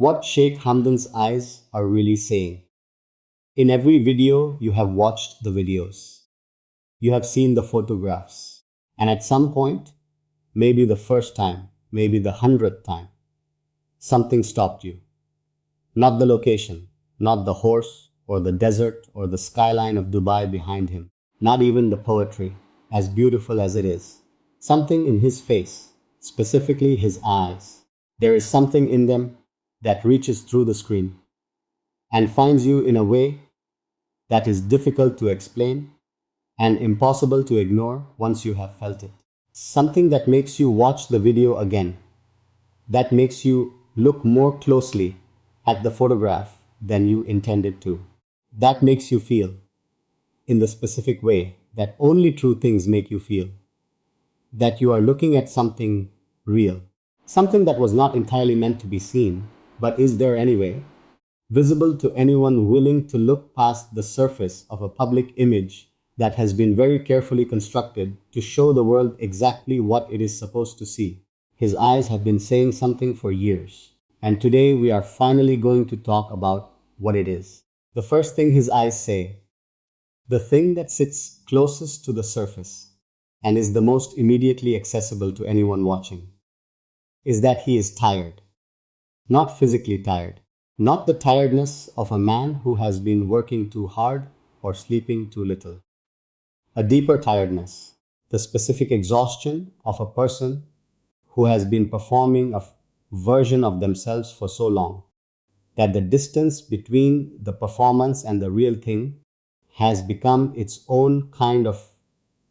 what Sheikh Hamdan's eyes are really saying. In every video, you have watched the videos. You have seen the photographs. And at some point, maybe the first time, maybe the 100th time, something stopped you. Not the location, not the horse or the desert or the skyline of Dubai behind him, not even the poetry, as beautiful as it is. Something in his face, specifically his eyes. There is something in them that reaches through the screen and finds you in a way that is difficult to explain and impossible to ignore once you have felt it. Something that makes you watch the video again, that makes you look more closely at the photograph than you intended to. That makes you feel in the specific way that only true things make you feel. That you are looking at something real. Something that was not entirely meant to be seen, but is there anyway. Visible to anyone willing to look past the surface of a public image that has been very carefully constructed to show the world exactly what it is supposed to see. His eyes have been saying something for years, and today we are finally going to talk about what it is. The first thing his eyes say, the thing that sits closest to the surface and is the most immediately accessible to anyone watching, is that he is tired. Not physically tired, not the tiredness of a man who has been working too hard or sleeping too little. A deeper tiredness, the specific exhaustion of a person who has been performing a version of themselves for so long that the distance between the performance and the real thing has become its own kind of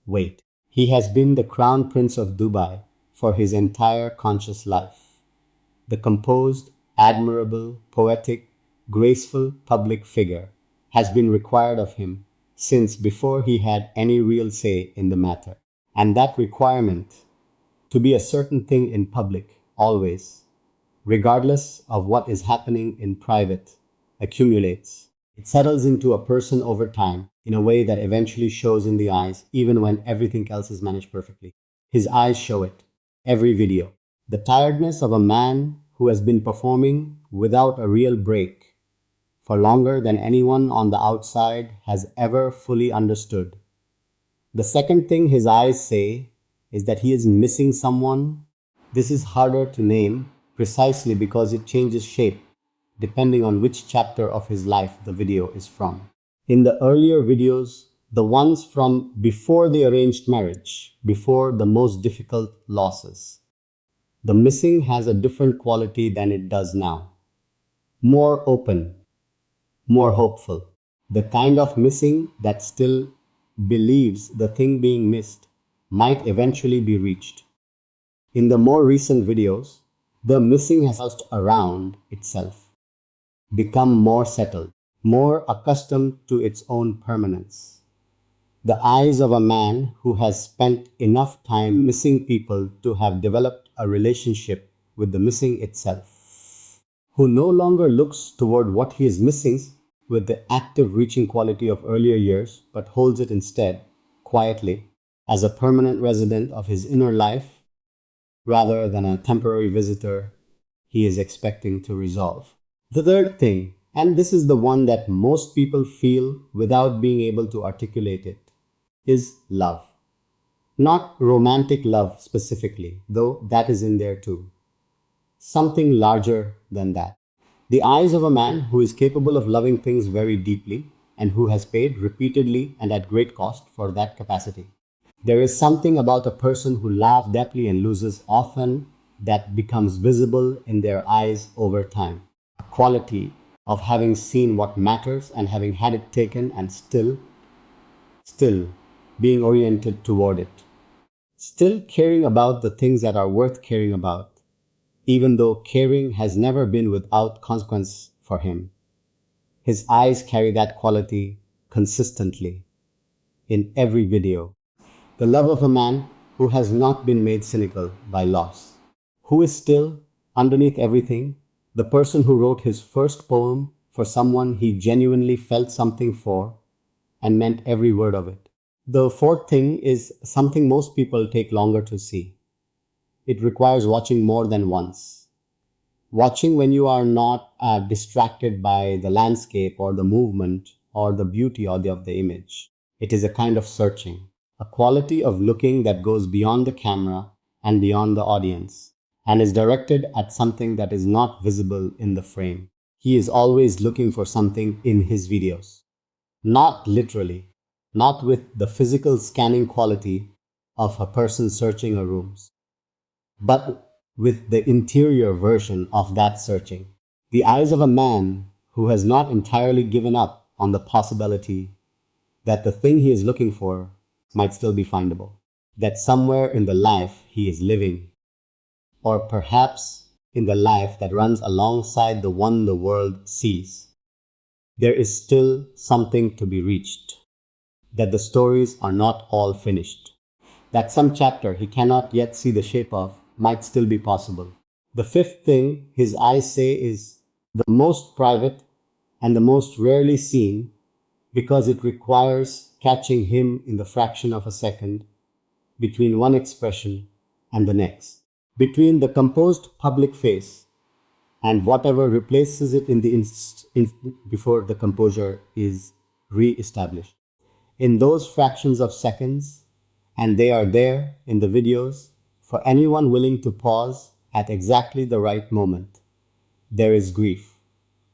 weight. He has been the crown prince of Dubai for his entire conscious life. The composed, admirable, poetic, graceful public figure has been required of him since before he had any real say in the matter. And that requirement to be a certain thing in public always, regardless of what is happening in private, accumulates. It settles into a person over time in a way that eventually shows in the eyes, even when everything else is managed perfectly. His eyes show it. Every video. The tiredness of a man who has been performing without a real break for longer than anyone on the outside has ever fully understood. The second thing his eyes say is that he is missing someone. This is harder to name precisely because it changes shape depending on which chapter of his life the video is from. In the earlier videos, the ones from before the arranged marriage, before the most difficult losses, the missing has a different quality than it does now. More open, more hopeful. The kind of missing that still believes the thing being missed might eventually be reached. In the more recent videos, the missing has housed around itself, become more settled, more accustomed to its own permanence. The eyes of a man who has spent enough time missing people to have developed a relationship with the missing itself, who no longer looks toward what he is missing with the active reaching quality of earlier years, but holds it instead, quietly, as a permanent resident of his inner life rather than a temporary visitor he is expecting to resolve. The third thing, and this is the one that most people feel without being able to articulate it, is love. Not romantic love specifically, though that is in there too. Something larger than that. The eyes of a man who is capable of loving things very deeply and who has paid repeatedly and at great cost for that capacity. There is something about a person who laughs deeply and loses often that becomes visible in their eyes over time. A quality of having seen what matters and having had it taken and still being oriented toward it. Still caring about the things that are worth caring about, even though caring has never been without consequence for him. His eyes carry that quality consistently in every video. The love of a man who has not been made cynical by loss, who is still, underneath everything, the person who wrote his first poem for someone he genuinely felt something for and meant every word of it. The fourth thing is something most people take longer to see. It requires watching more than once. Watching when you are not distracted by the landscape or the movement or the beauty of the image. It is a kind of searching, a quality of looking that goes beyond the camera and beyond the audience and is directed at something that is not visible in the frame. He is always looking for something in his videos. Not literally, not with the physical scanning quality of a person searching a room, but with the interior version of that searching. The eyes of a man who has not entirely given up on the possibility that the thing he is looking for might still be findable, that somewhere in the life he is living, or perhaps in the life that runs alongside the one the world sees, there is still something to be reached, that the stories are not all finished, that some chapter he cannot yet see the shape of might still be possible. The fifth thing his eyes say is the most private and the most rarely seen because it requires catching him in the fraction of a second between one expression and the next, between the composed public face and whatever replaces it in the before the composure is re-established. In those fractions of seconds, and they are there in the videos for anyone willing to pause at exactly the right moment. There is grief,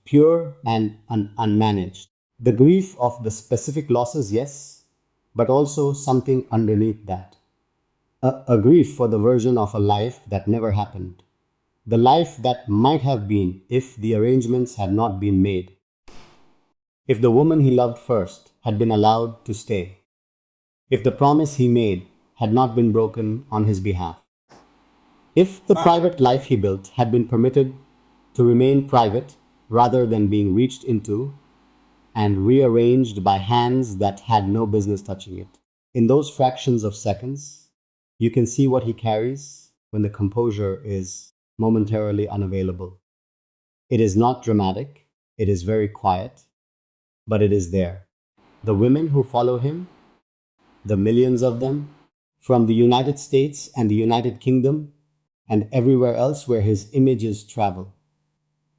pure and unmanaged. The grief of the specific losses, yes, but also something underneath that. A grief for the version of a life that never happened. The life that might have been if the arrangements had not been made. If the woman he loved first had been allowed to stay. If the promise he made had not been broken on his behalf. If the private life he built had been permitted to remain private rather than being reached into and rearranged by hands that had no business touching it. In those fractions of seconds, you can see what he carries when the composure is momentarily unavailable. It is not dramatic, it is very quiet, but it is there. The women who follow him, the millions of them, from the United States and the United Kingdom and everywhere else where his images travel,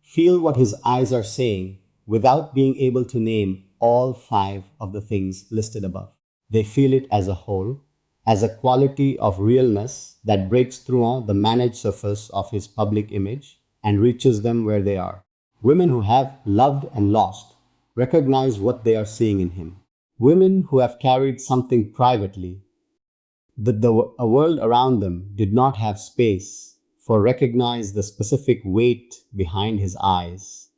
feel what his eyes are saying without being able to name all five of the things listed above. They feel it as a whole, as a quality of realness that breaks through the managed surface of his public image and reaches them where they are. Women who have loved and lost recognize what they are seeing in him. Women who have carried something privately that a world around them did not have space for recognize the specific weight behind his eyes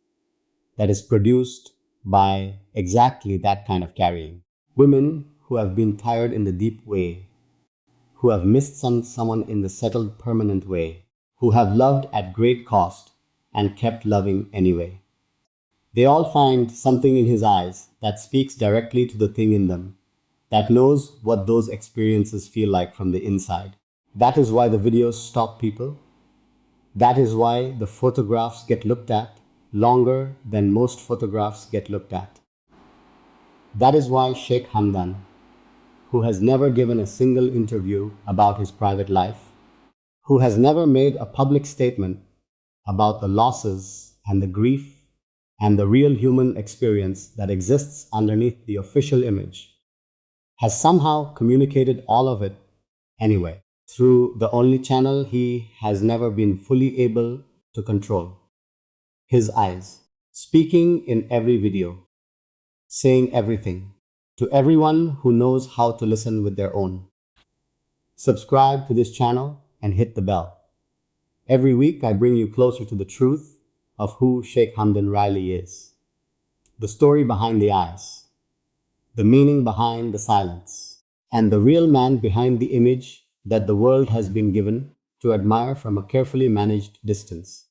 that is produced by exactly that kind of carrying. Women who have been tired in the deep way, who have missed someone in the settled permanent way, who have loved at great cost and kept loving anyway. They all find something in his eyes that speaks directly to the thing in them, that knows what those experiences feel like from the inside. That is why the videos stop people. That is why the photographs get looked at longer than most photographs get looked at. That is why Sheikh Hamdan, who has never given a single interview about his private life, who has never made a public statement about the losses and the grief and the real human experience that exists underneath the official image, has somehow communicated all of it anyway, through the only channel he has never been fully able to control, his eyes, speaking in every video, saying everything, to everyone who knows how to listen with their own. Subscribe to this channel and hit the bell. Every week I bring you closer to the truth of who Sheikh Hamdan Riley is, the story behind the eyes, the meaning behind the silence, and the real man behind the image that the world has been given to admire from a carefully managed distance.